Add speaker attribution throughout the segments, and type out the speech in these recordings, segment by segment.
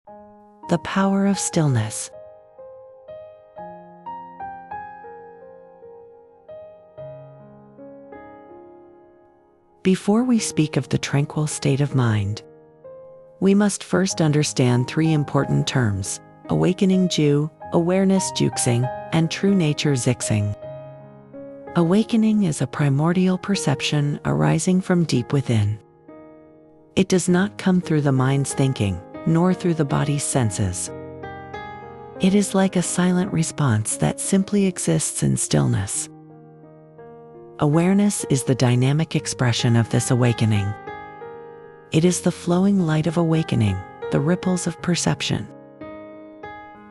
Speaker 1: The power of stillness. Before we speak of the tranquil state of mind, we must first understand three important terms: awakening Ju, awareness Juxing, and true nature Zixing. Awakening is a primordial perception arising from deep within. It does not come through the mind's thinking, nor through the body's senses. It is like a silent response that simply exists in stillness. Awareness is the dynamic expression of this awakening. It is the flowing light of awakening, the ripples of perception.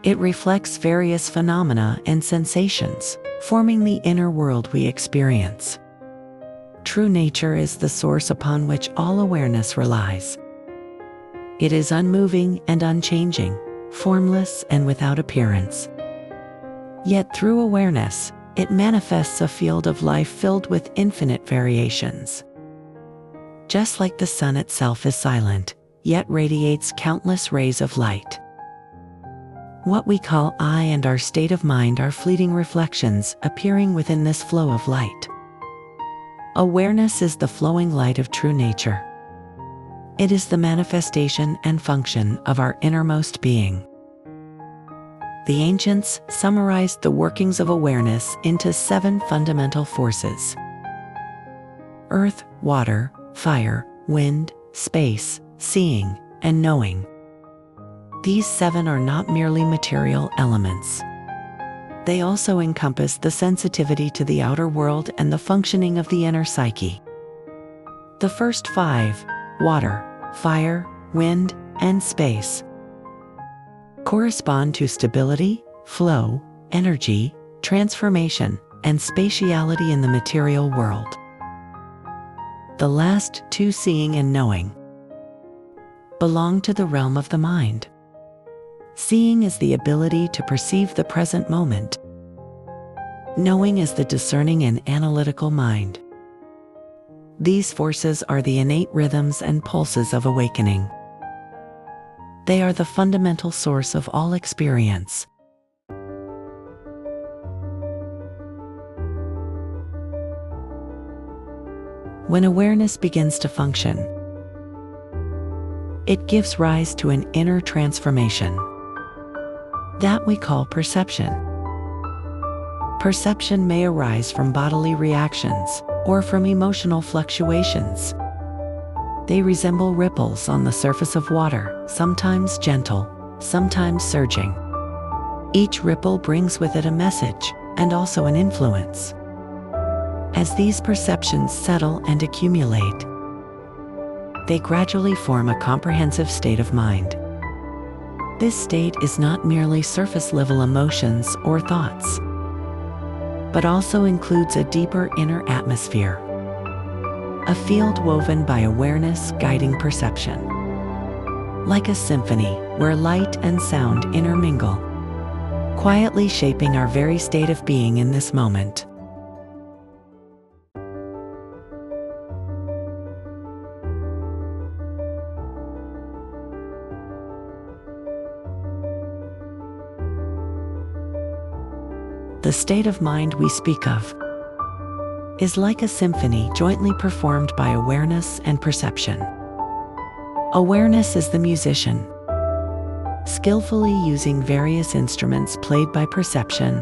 Speaker 1: It reflects various phenomena and sensations, forming the inner world we experience. True nature is the source upon which all awareness relies. It is unmoving and unchanging, formless and without appearance. Yet through awareness, it manifests a field of life filled with infinite variations. Just like the sun itself is silent, yet radiates countless rays of light. What we call I and our state of mind are fleeting reflections appearing within this flow of light. Awareness is the flowing light of true nature. It is the manifestation and function of our innermost being. The ancients summarized the workings of awareness into 7 fundamental forces: earth, water, fire, wind, space, seeing, and knowing. These 7 are not merely material elements. They also encompass the sensitivity to the outer world and the functioning of the inner psyche. The first 5, water, fire, wind, and space, correspond to stability, flow, energy, transformation, and spatiality in the material world. The last 2, seeing and knowing, belong to the realm of the mind. Seeing is the ability to perceive the present moment. Knowing is the discerning and analytical mind. These forces are the innate rhythms and pulses of awakening. They are the fundamental source of all experience. When awareness begins to function, it gives rise to an inner transformation that we call perception. Perception may arise from bodily reactions or from emotional fluctuations. They resemble ripples on the surface of water, sometimes gentle, sometimes surging. Each ripple brings with it a message and also an influence. As these perceptions settle and accumulate, they gradually form a comprehensive state of mind. This state is not merely surface-level emotions or thoughts, but also includes a deeper inner atmosphere, a field woven by awareness guiding perception. Like a symphony where light and sound intermingle, quietly shaping our very state of being in this moment. The state of mind we speak of is like a symphony jointly performed by awareness and perception. Awareness is the musician, skillfully using various instruments played by perception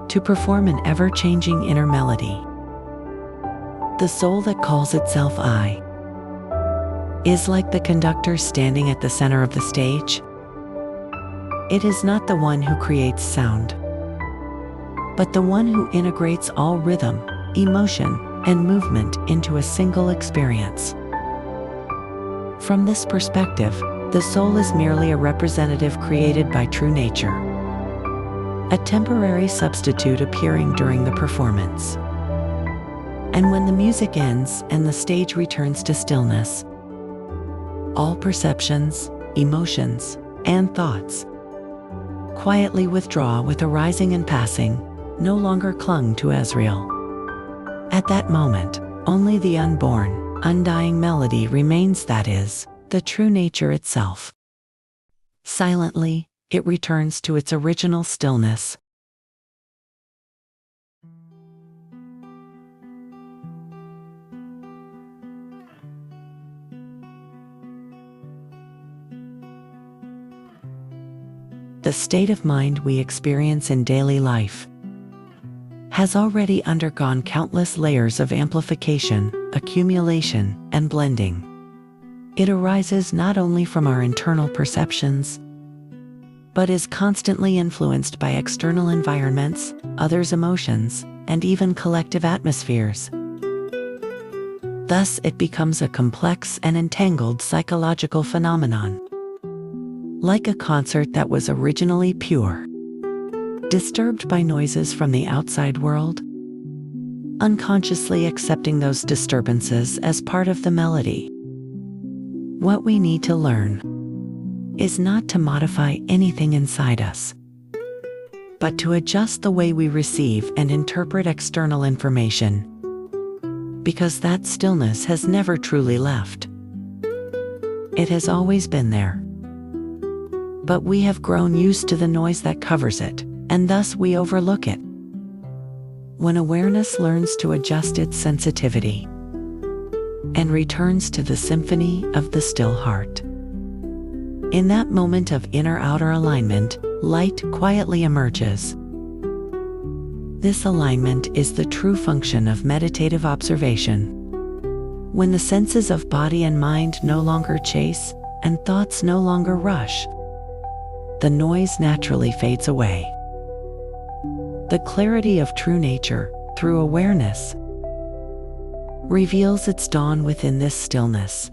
Speaker 1: to perform an ever-changing inner melody. The soul that calls itself I is like the conductor standing at the center of the stage. It is not the one who creates sound, but the one who integrates all rhythm, emotion, and movement into a single experience. From this perspective, the soul is merely a representative created by true nature, a temporary substitute appearing during the performance. And when the music ends and the stage returns to stillness, all perceptions, emotions, and thoughts quietly withdraw with arising and passing, no longer clung to Azrael. At that moment, only the unborn, undying melody remains, that is, the true nature itself. Silently, it returns to its original stillness. The state of mind we experience in daily life has already undergone countless layers of amplification, accumulation, and blending. It arises not only from our internal perceptions, but is constantly influenced by external environments, others' emotions, and even collective atmospheres. Thus, it becomes a complex and entangled psychological phenomenon. Like a concert that was originally pure, disturbed by noises from the outside world, unconsciously accepting those disturbances as part of the melody. What we need to learn is not to modify anything inside us, but to adjust the way we receive and interpret external information, because that stillness has never truly left. It has always been there. But we have grown used to the noise that covers it, and thus we overlook it. When awareness learns to adjust its sensitivity and returns to the symphony of the still heart, in that moment of inner-outer alignment, light quietly emerges. This alignment is the true function of meditative observation. When the senses of body and mind no longer chase, and thoughts no longer rush, the noise naturally fades away. The clarity of true nature, through awareness, reveals its dawn within this stillness.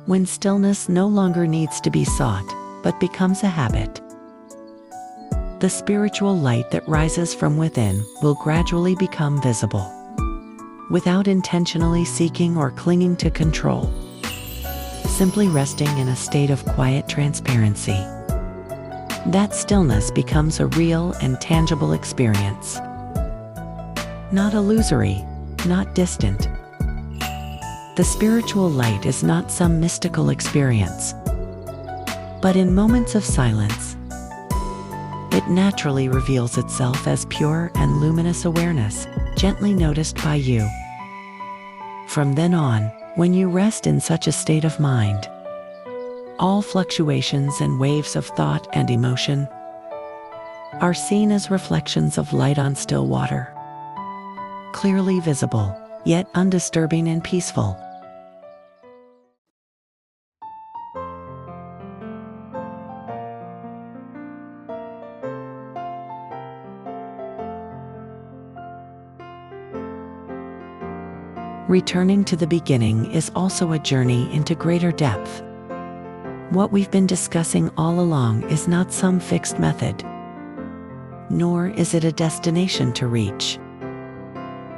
Speaker 1: When stillness no longer needs to be sought, but becomes a habit, the spiritual light that rises from within will gradually become visible, without intentionally seeking or clinging to control, simply resting in a state of quiet transparency. That stillness becomes a real and tangible experience. Not illusory, not distant. The spiritual light is not some mystical experience, but in moments of silence, it naturally reveals itself as pure and luminous awareness, gently noticed by you. From then on, when you rest in such a state of mind, all fluctuations and waves of thought and emotion are seen as reflections of light on still water, clearly visible, yet undisturbing and peaceful. Returning to the beginning is also a journey into greater depth. What we've been discussing all along is not some fixed method, nor is it a destination to reach,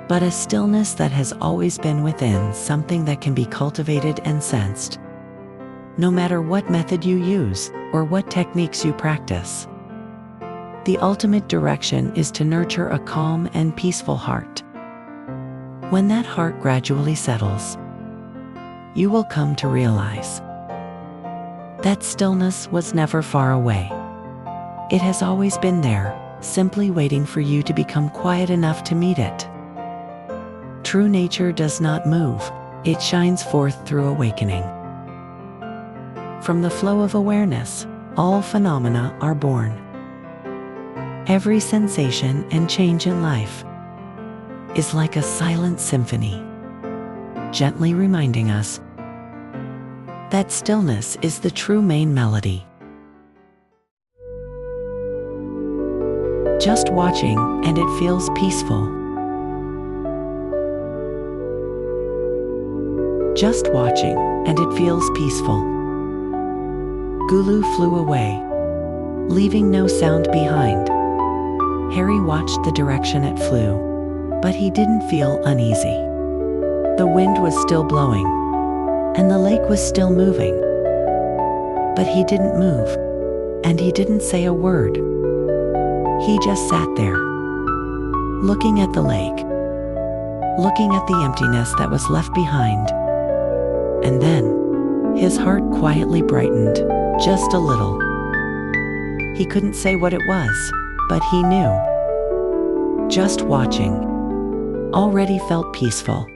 Speaker 1: but a stillness that has always been within, something that can be cultivated and sensed, no matter what method you use or what techniques you practice. The ultimate direction is to nurture a calm and peaceful heart. When that heart gradually settles, you will come to realize that stillness was never far away. It has always been there, simply waiting for you to become quiet enough to meet it. True nature does not move, it shines forth through awakening. From the flow of awareness, all phenomena are born. Every sensation and change in life is like a silent symphony, gently reminding us that stillness is the true main melody. Just watching, and it feels peaceful. Just watching, and it feels peaceful. Gulu flew away, leaving no sound behind. Harry watched the direction it flew, but he didn't feel uneasy. The wind was still blowing, and the lake was still moving. But he didn't move, and he didn't say a word. He just sat there, looking at the lake, looking at the emptiness that was left behind. And then, his heart quietly brightened, just a little. He couldn't say what it was, but he knew. Just watching already felt peaceful.